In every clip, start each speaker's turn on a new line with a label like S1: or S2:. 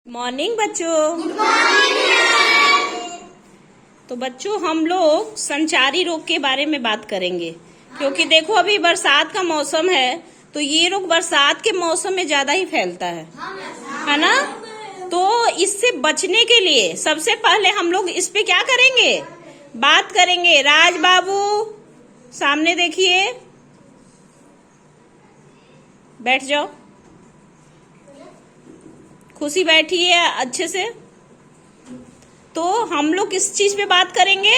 S1: Morning बच्चों। तो बच्चों हम लोग संचारी रोग के बारे में बात करेंगे, क्योंकि देखो अभी बरसात का मौसम है तो ये रोग बरसात के मौसम में ज्यादा ही फैलता है ना। तो इससे बचने के लिए सबसे पहले हम लोग इस पे क्या करेंगे, बात करेंगे। राज बाबू सामने देखिए, बैठ जाओ। खुशी बैठी है अच्छे से। तो हम लोग किस चीज पे बात करेंगे,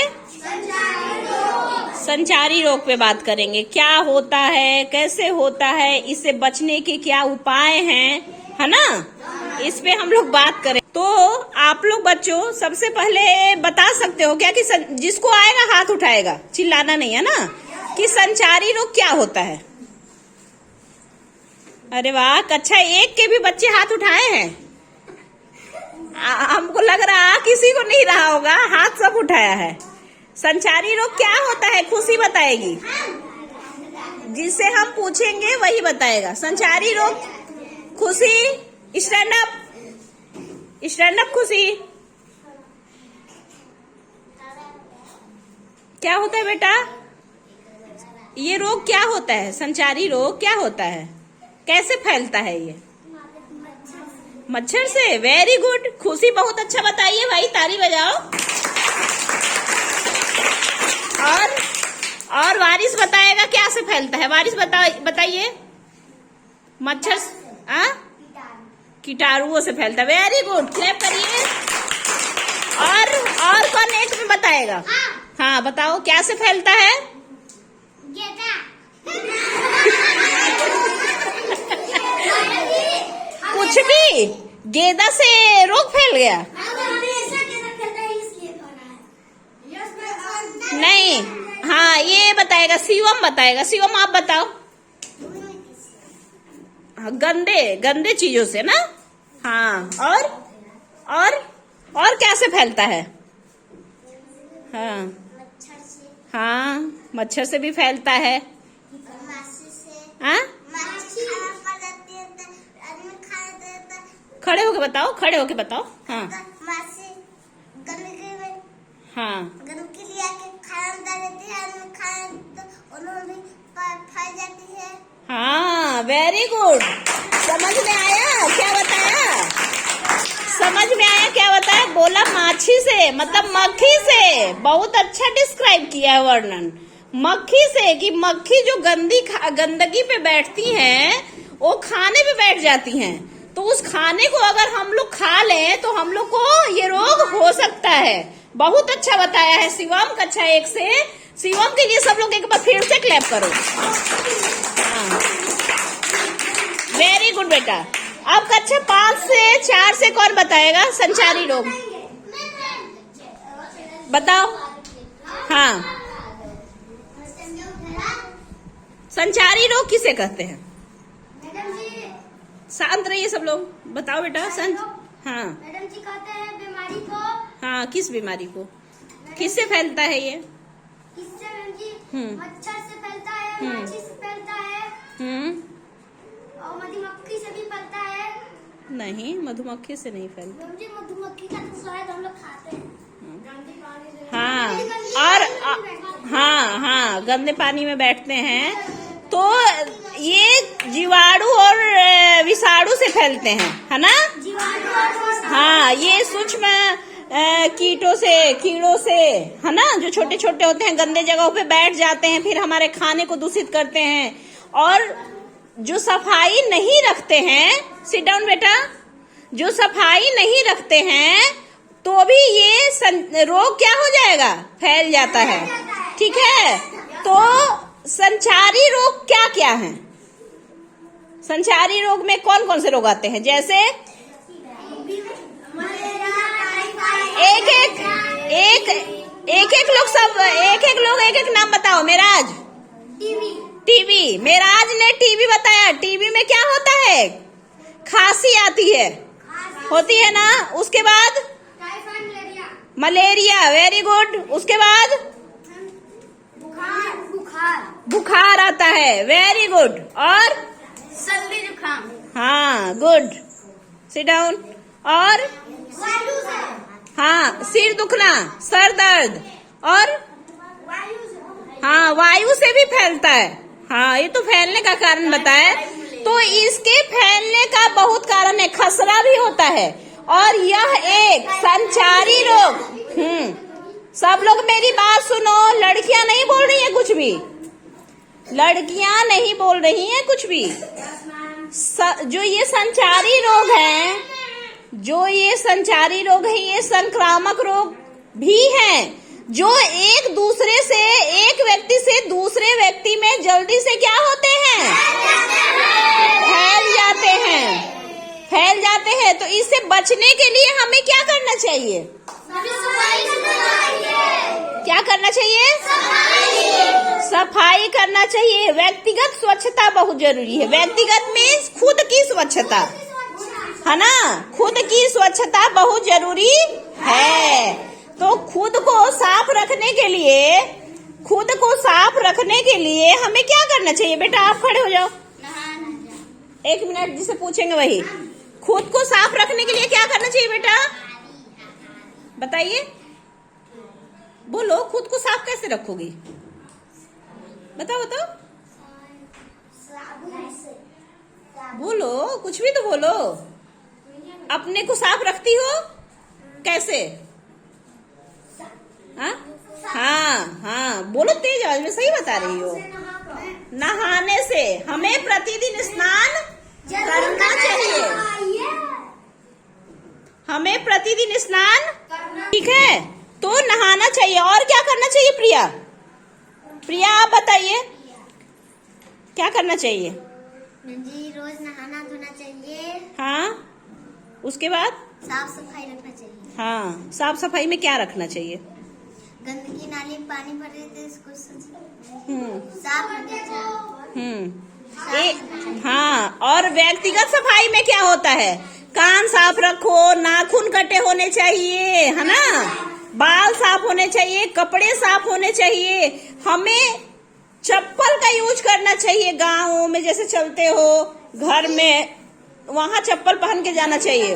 S1: संचारी रोग पे बात करेंगे। क्या होता है, कैसे होता है, इससे बचने के क्या उपाय हैं, है ना, इस पे हम लोग बात करें। तो आप लोग बच्चों सबसे पहले बता सकते हो क्या कि जिसको आएगा हाथ उठाएगा, चिल्लाना नहीं है ना, कि संचारी रोग क्या होता है। अरे वाह, कक्षा 1 के भी बच्चे हाथ उठाए हैं। हमको लग रहा किसी को नहीं रहा होगा, हाथ सब उठाया है। संचारी रोग क्या होता है खुशी बताएगी, जिससे हम पूछेंगे वही बताएगा। संचारी रोग, खुशी स्टैंड अप, स्टैंड अप खुशी। क्या होता है बेटा, ये रोग क्या होता है, संचारी रोग क्या होता है, कैसे फैलता है ये, मच्छर से। वेरी गुड, खुशी बहुत अच्छा बताइए भाई, ताली बजाओ। और वारिस बताएगा क्या से फैलता है, वारिस बताइए। मच्छर, कीटाणुओं से फैलता है। वेरी गुड, क्लैप करिए। और कौन एक में बताएगा, हाँ बताओ क्या से फैलता है। कुछ भी, गेंदा से रोग फैल गया नहीं। हाँ ये बताएगा, शिवम बताएगा। शिवम आप बताओ। गंदे चीजों से ना। हाँ और कैसे फैलता है। हाँ मच्छर से भी फैलता है। हाँ खड़े होके बताओ, खड़े होके बताओ। हाँ हाँ हाँ वेरी गुड, समझ में आया क्या बताया, समझ में आया क्या बताया। बोला माछी से, मतलब मक्खी से। बहुत अच्छा डिस्क्राइब किया है वर्णन, मक्खी से, कि मक्खी जो गंदगी पे बैठती हैं वो खाने पे बैठ जाती हैं। तो उस खाने को अगर हम लोग खा लें तो हम लोग को ये रोग हो सकता है। बहुत अच्छा बताया है शिवम, कक्षा 1 से। शिवम के लिए सब लोग एक बार फिर से क्लैप करो। वेरी गुड बेटा। अब कक्षा 5 से 4 से कौन बताएगा संचारी रोग, बताओ। हाँ संचारी रोग किसे कहते हैं, शांत रहिए सब लोग, बताओ बेटा। हाँ
S2: मैडम जी कहते हैं बीमारी को।
S1: हाँ किस बीमारी को, किससे फैलता है ये,
S2: किससे मैडम जी, मच्छर से फैलता है, माछी से फैलता है, और मधुमक्खी से भी फैलता है। नहीं,
S1: मधुमक्खी से नहीं फैलता।
S2: मैडम जी मधुमक्खी का तो शायद हम लोग खाते हैं।
S1: हाँ गंदे पानी में बैठते हैं तो ये जीवाणु और विषाणु से फैलते हैं, है ना। हाँ ये सूक्ष्म कीड़ों से, है ना, जो छोटे छोटे होते हैं, गंदे जगहों पे बैठ जाते हैं, फिर हमारे खाने को दूषित करते हैं। और जो सफाई नहीं रखते हैं, सिट डाउन बेटा, जो सफाई नहीं रखते हैं तो भी ये रोग क्या हो जाएगा, फैल जाता है। ठीक है, तो संचारी रोग क्या क्या है, संचारी रोग में कौन कौन से रोग आते हैं, जैसे एक एक नाम बताओ। मेराज टीबी, मेराज ने टीबी बताया। टीबी में क्या होता है, खांसी आती है, होती है ना। उसके बाद मलेरिया, वेरी गुड। उसके बाद बुखार आता है, वेरी गुड। और
S2: सर्दी जुकाम,
S1: हाँ गुड, सिट डाउन। और
S2: वायु से,
S1: हाँ सिर दुखना, सर दर्द, और
S2: वायु से,
S1: हाँ वायु से भी फैलता है। हाँ ये तो फैलने का कारण बताए। तो इसके फैलने का बहुत कारण है, खसरा भी होता है और यह एक संचारी रोग। सब लोग मेरी बात सुनो, लड़कियां नहीं बोल रही है कुछ भी, लड़कियां नहीं बोल रही हैं कुछ भी। जो ये संचारी रोग है, जो ये संचारी रोग है, ये संक्रामक रोग भी है, जो एक दूसरे से, एक व्यक्ति से दूसरे व्यक्ति में जल्दी से क्या होते हैं, फैल जाते हैं, फैल जाते हैं। तो इससे बचने के लिए हमें क्या करना चाहिए, क्या करना चाहिए, सफाई करना चाहिए। व्यक्तिगत स्वच्छता बहुत जरूरी है। व्यक्तिगत मीन्स खुद की स्वच्छता, है ना, खुद की स्वच्छता बहुत जरूरी है। तो खुद को साफ रखने के लिए, खुद को साफ रखने के लिए हमें क्या करना चाहिए? बेटा आप खड़े हो जाओ, 1 मिनट, जिसे पूछेंगे वही। खुद को साफ रखने के लिए क्या करना चाहिए बेटा, बताइए, बोलो, खुद को साफ कैसे रखोगी, बताओ बताओ, बोलो, कुछ भी तो बोलो। अपने को साफ रखती हो कैसे? हाँ हाँ हाँ, बोलो तेज आवाज में, सही बता रही हो। नहाने से, हमें प्रतिदिन स्नान करना चाहिए, हमें प्रतिदिन स्नान, ठीक है, तो नहाना चाहिए। और क्या करना चाहिए प्रिया? प्रिया आप बताइए क्या करना चाहिए?
S2: जी रोज नहाना धोना चाहिए।
S1: हाँ, उसके बाद
S2: साफ सफाई रखना चाहिए।
S1: हाँ, साफ सफाई में क्या रखना चाहिए?
S2: गंदगी नाली में पानी भर रहे थे, इसको
S1: साफ
S2: रखना
S1: चाहिए। हाँ, और व्यक्तिगत सफाई में क्या होता है? कान साफ रखो, नाखून कटे होने चाहिए, है ना, बाल साफ होने चाहिए, कपड़े साफ होने चाहिए। हमें चप्पल का यूज करना चाहिए। गाँवों में जैसे चलते हो, घर में, वहाँ चप्पल पहन के जाना चाहिए।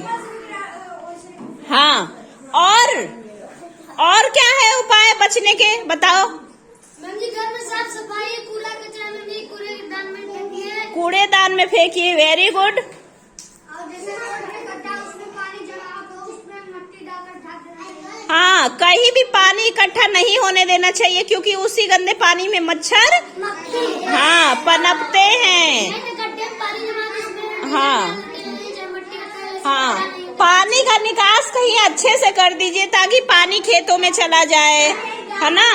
S1: हाँ, और क्या है उपाय बचने के, बताओ।
S2: मैम जी घर में साफ सफाई, कूड़ा कचरा में नहीं, कूड़ेदान में फेंकिए,
S1: कूड़ेदान में फेंकिए, वेरी गुड।
S2: और जैसे गड्ढा उसमें पानी जमा हो, उसमें मिट्टी डालकर ढक देना।
S1: हाँ, कहीं भी पानी इकट्ठा नहीं होने देना चाहिए, क्योंकि उसी गंदे पानी में मच्छर हाँ पनपते हैं। हाँ हाँ, पानी का निकास कहीं अच्छे से कर दीजिए ताकि पानी खेतों में चला जाए, है ना।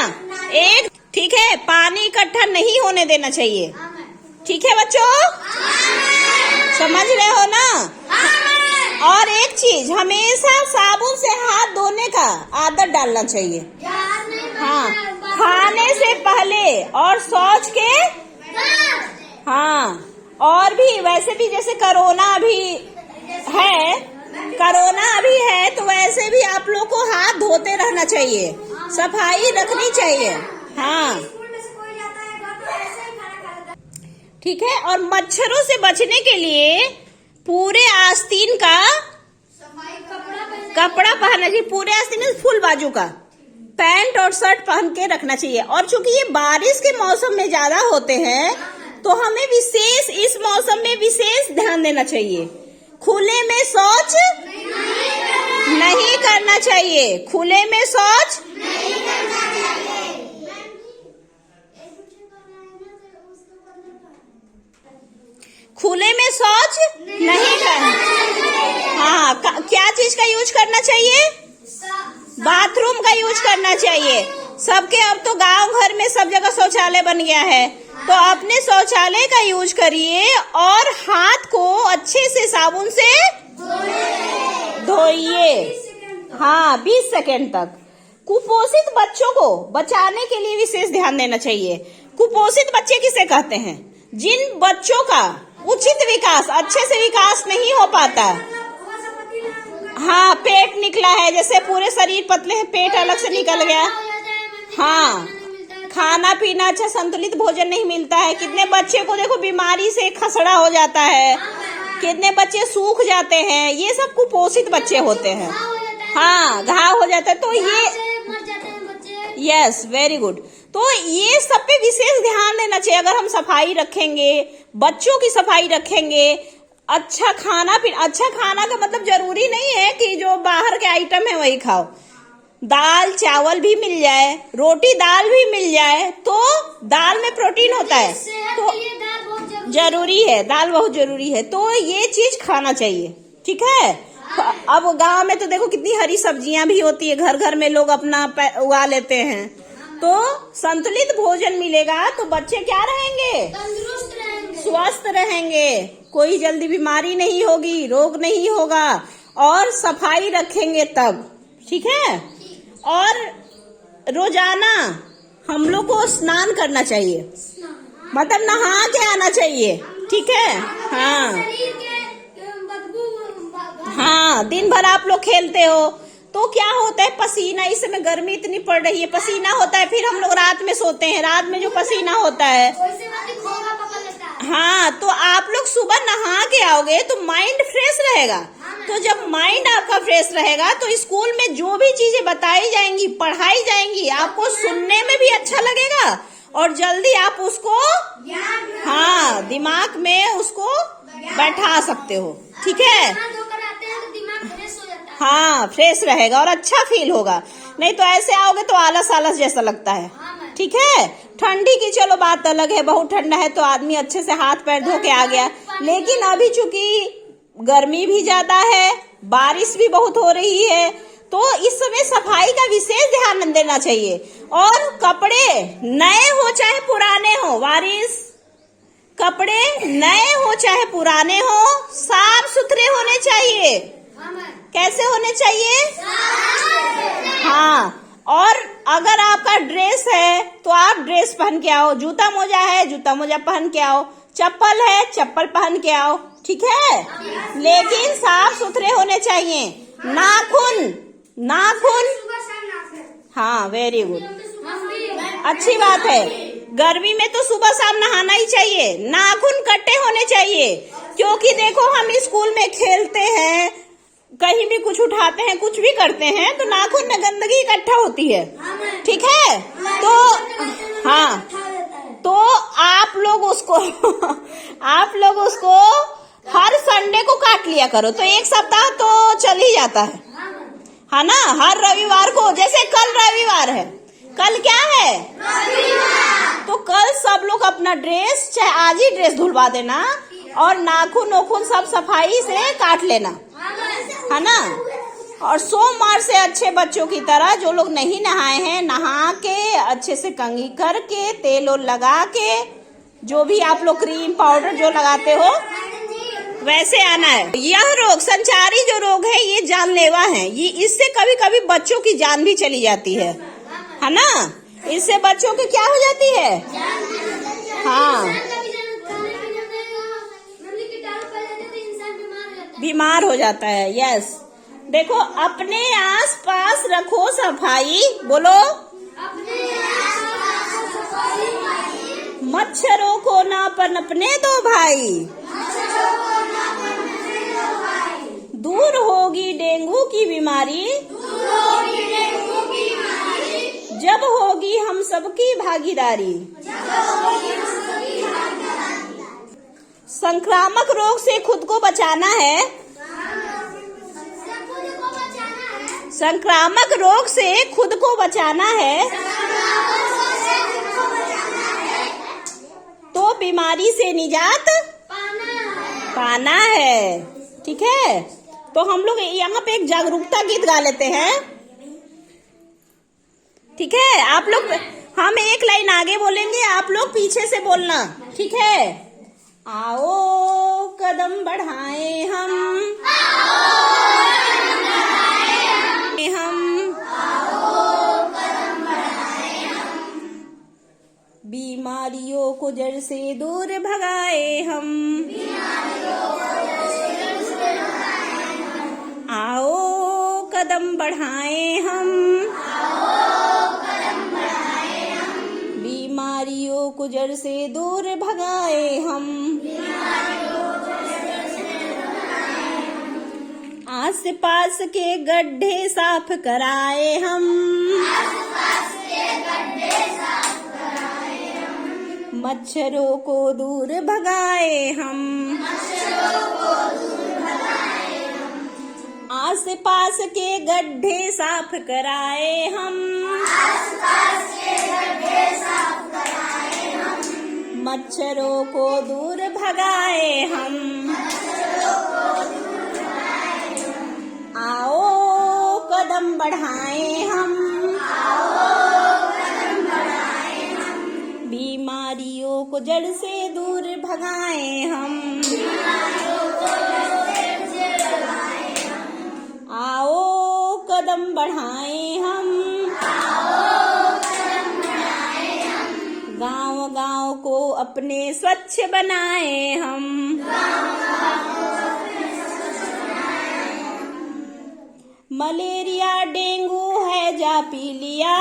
S1: एक ठीक है, पानी इकट्ठा नहीं होने देना चाहिए, ठीक है बच्चों, समझ रहे हो ना। और एक चीज, हमेशा साबुन से हाथ धोने का आदत डालना चाहिए। हाँ, खाने से पहले और शौच के, हाँ, और भी वैसे भी जैसे कोरोना अभी है तो वैसे भी आप लोग को हाथ धोते रहना चाहिए, सफाई रखनी चाहिए। हाँ ठीक है, और मच्छरों से बचने के लिए पूरे आस्तीन का कपड़ा पहनना चाहिए, पूरे आस्तीन में फुल बाजू का पैंट और शर्ट पहन के रखना चाहिए। और चूंकि ये बारिश के मौसम में ज्यादा होते हैं तो हमें विशेष इस मौसम में विशेष ध्यान देना चाहिए। खुले में शौच नहीं करना चाहिए, खुले में शौच खुले में शौच नहीं करना। हाँ, क्या चीज का यूज करना चाहिए? बाथरूम का यूज करना चाहिए। सबके अब तो गांव घर में सब जगह शौचालय बन गया है, तो अपने शौचालय का यूज करिए और हाथ को अच्छे से साबुन से धोइए। हाँ, 20 सेकेंड तक। कुपोषित बच्चों को बचाने के लिए विशेष ध्यान देना चाहिए। कुपोषित बच्चे किसे कहते हैं? जिन बच्चों का उचित विकास, अच्छे से विकास नहीं हो पाता। हाँ, पेट निकला है, जैसे पूरे शरीर पतले हैं, पेट अलग से निकल गया। हाँ, खाना पीना अच्छा संतुलित भोजन नहीं मिलता है। कितने बच्चे को देखो बीमारी से खसड़ा हो जाता है। कितने बच्चे सूख जाते हैं, ये सब कुपोषित बच्चे होते हैं।
S2: घाव हो जाता है।
S1: हाँ, घाव हो जाता है। तो ये
S2: मर जाते हैं बच्चे।
S1: Yes, very good. तो ये सब पे विशेष ध्यान देना चाहिए। अगर हम सफाई रखेंगे, बच्चों की सफाई रखेंगे, अच्छा खाना का मतलब जरूरी नहीं है कि जो बाहर के आइटम है वही खाओ। दाल चावल भी मिल जाए, रोटी दाल भी मिल जाए, तो दाल में प्रोटीन होता है,
S2: सेहत
S1: तो
S2: के लिए दाल बहुत
S1: जरूरी है, दाल बहुत जरूरी है। तो ये चीज खाना चाहिए, ठीक है। अब गांव में तो देखो कितनी हरी सब्जियां भी होती है, घर घर में लोग अपना उगा लेते हैं। तो संतुलित भोजन मिलेगा तो बच्चे क्या रहेंगे,
S2: तंदुरुस्त रहेंगे,
S1: स्वस्थ रहेंगे, कोई जल्दी बीमारी नहीं होगी, रोग नहीं होगा, और सफाई रखेंगे तब, ठीक है। और रोजाना हम लोग को स्नान करना चाहिए, मतलब नहा के आना चाहिए, ठीक है। हाँ
S2: शरीर के बदबू
S1: हाँ, दिन भर आप लोग खेलते हो तो क्या होता है, पसीना, इस समय गर्मी इतनी पड़ रही है, पसीना होता है, फिर हम लोग रात में सोते हैं, रात में जो पसीना होता है,
S2: वैसे वाली खोगा पकड़ लेता है।
S1: हाँ, तो आप लोग सुबह नहा के आओगे तो माइंड फ्रेश रहेगा। तो जब माइंड आपका फ्रेश रहेगा तो स्कूल में जो भी चीजें बताई जाएंगी, पढ़ाई जाएंगी, आपको सुनने में भी अच्छा लगेगा और जल्दी आप उसको हाँ दिमाग में उसको बैठा सकते हो, ठीक है।
S2: नहा धोकर आते हैं तो दिमाग फ्रेश हो जाता है।
S1: हाँ, फ्रेश रहेगा और अच्छा फील होगा। नहीं तो ऐसे आओगे तो आलस आलस जैसा लगता है, ठीक है। ठंडी की चलो बात अलग है, बहुत ठंडा है तो आदमी अच्छे से हाथ पैर धो के आ गया, लेकिन अभी चूंकि गर्मी भी ज्यादा है, बारिश भी बहुत हो रही है, तो इस समय सफाई का विशेष ध्यान देना चाहिए। और कपड़े नए हो चाहे पुराने हो, वारिस, कपड़े नए हो चाहे पुराने हो, साफ सुथरे होने चाहिए। कैसे होने चाहिए? हाँ, और अगर आपका ड्रेस है तो आप ड्रेस पहन के आओ, जूता मोजा है जूता मोजा पहन के आओ, चप्पल है चप्पल पहन के आओ, ठीक है। लेकिन साफ सुथरे होने चाहिए। नाखून हाँ, वेरी गुड, अच्छी बात है। गर्मी में तो सुबह शाम नहाना ही चाहिए। नाखून कटे होने चाहिए, क्योंकि देखो हम स्कूल में खेलते हैं, कहीं भी कुछ उठाते हैं, कुछ भी करते हैं, तो नाखून में गंदगी इकट्ठा होती है, ठीक है। तो हाँ, तो आप लोग उसको हर संडे को काट लिया करो, तो एक सप्ताह तो चल ही जाता है ना। हर रविवार को, जैसे कल रविवार है, कल क्या है, तो कल सब लोग अपना ड्रेस, चाहे आज ही ड्रेस धुलवा देना और नाखून नोखून सब सफाई से काट लेना, है ना। और सोमवार से अच्छे बच्चों की तरह जो लोग नहीं नहाए हैं, नहा के अच्छे से कंघी करके, तेल और लगा के, जो भी आप लोग क्रीम पाउडर जो लगाते हो वैसे आना है। यह रोग, संचारी जो रोग है, ये जानलेवा है। ये इससे कभी कभी बच्चों की जान भी चली जाती है ना। इससे बच्चों की क्या हो जाती है, हाँ, बीमार हो जाता है। यस, देखो, अपने आस पास रखो सफाई, बोलो, मच्छरों को ना पनपने दो भाई, दूर होगी डेंगू की बीमारी, जब होगी हम सबकी भागीदारी। संक्रामक रोग से खुद को बचाना है, संक्रामक रोग से खुद को बचाना है, तो बीमारी से निजात पाना है, ठीक है। तो हम लोग यहाँ पे एक जागरूकता गीत गा लेते हैं, ठीक है। आप लोग, हम एक लाइन आगे बोलेंगे, आप लोग पीछे से बोलना, ठीक है। आओ कदम बढ़ाएं हम बीमारियों को जड़ से दूर भगाए हम, आओ कदम बढ़ाएं हम, बीमारियों को जड़ से दूर भगाए हम, आस पास के गड्ढे साफ कराए हम, मच्छरों को दूर भगाए हम, आस पास के गड्ढे साफ कराए हम, मच्छरों को दूर भगाए हम, आओ कदम बढ़ाए हम, बीमारियों को जड़ से दूर भगाए हम, आओ कदम बढ़ाए हम, गांव-गांव को अपने स्वच्छ बनाए हम, मलेरिया डेंगू है जा पी लिया,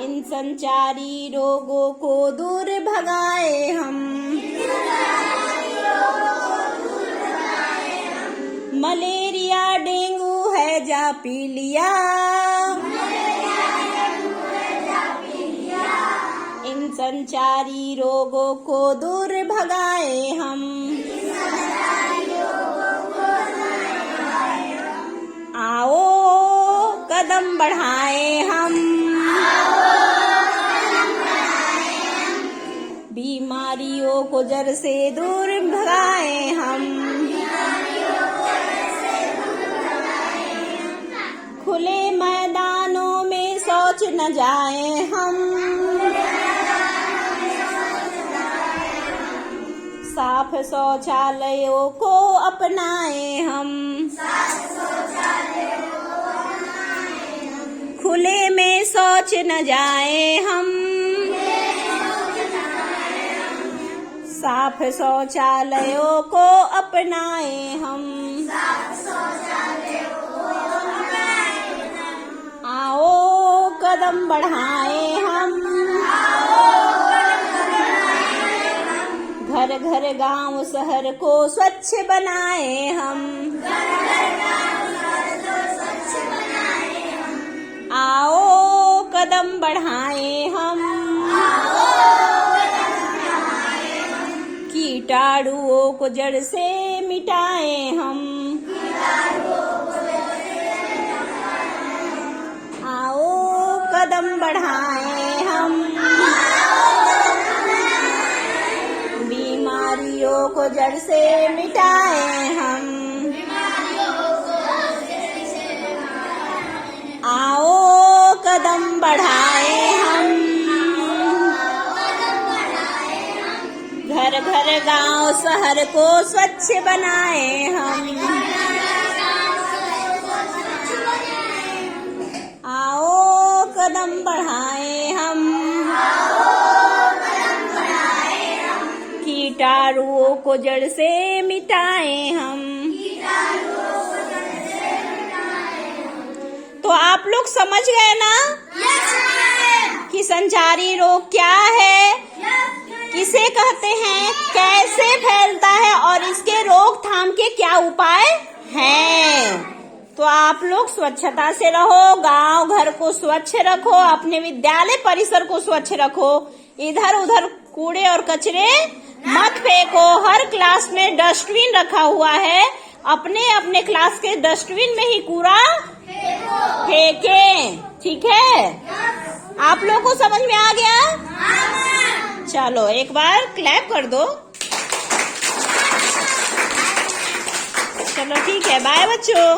S1: इन संचारी रोगों को दूर भगाए हम, मलेरिया डेंगू है जा पी लिया, इन संचारी रोगों को दूर भगाए हम, आओ कदम बढ़ाए हम, बीमारियों को जड़ से दूर भगाए हम, खुले मैदानों में शौच न जाए हम, साफ शौचालयों को अपनाए हम, खुले में शौच न जाए हम, साफ शौचालयों को अपनाए हम, आओ कदम बढ़ाए हम, घर घर गांव शहर को स्वच्छ बनाए हम, आओ कदम बढ़ाए हम, कीटाणुओं को जड़ से मिटाए हम, आओ कदम बढ़ाए हम, बीमारियों को जड़ से मिटाए हम, आओ कदम बढ़ाए हम, घर घर गांव शहर को स्वच्छ बनाए हम, आओ कदम बढ़ाए हम, कीटाणुओं को जड़ से मिटाए हम। तो आप लोग समझ गए ना कि संचारी रोग क्या है, किसे कहते हैं, कैसे फैलता है और इसके रोकथाम के क्या उपाय हैं। तो आप लोग स्वच्छता से रहो, गांव घर को स्वच्छ रखो, अपने विद्यालय परिसर को स्वच्छ रखो, इधर उधर कूड़े और कचरे मत फेंको। हर क्लास में डस्टबिन रखा हुआ है, अपने अपने क्लास के डस्टबिन में ही कूड़ा फेंके, ठीक है। आप लोगों को समझ में आ गया? चलो एक बार क्लैप कर दो। चलो ठीक है, बाय बच्चों।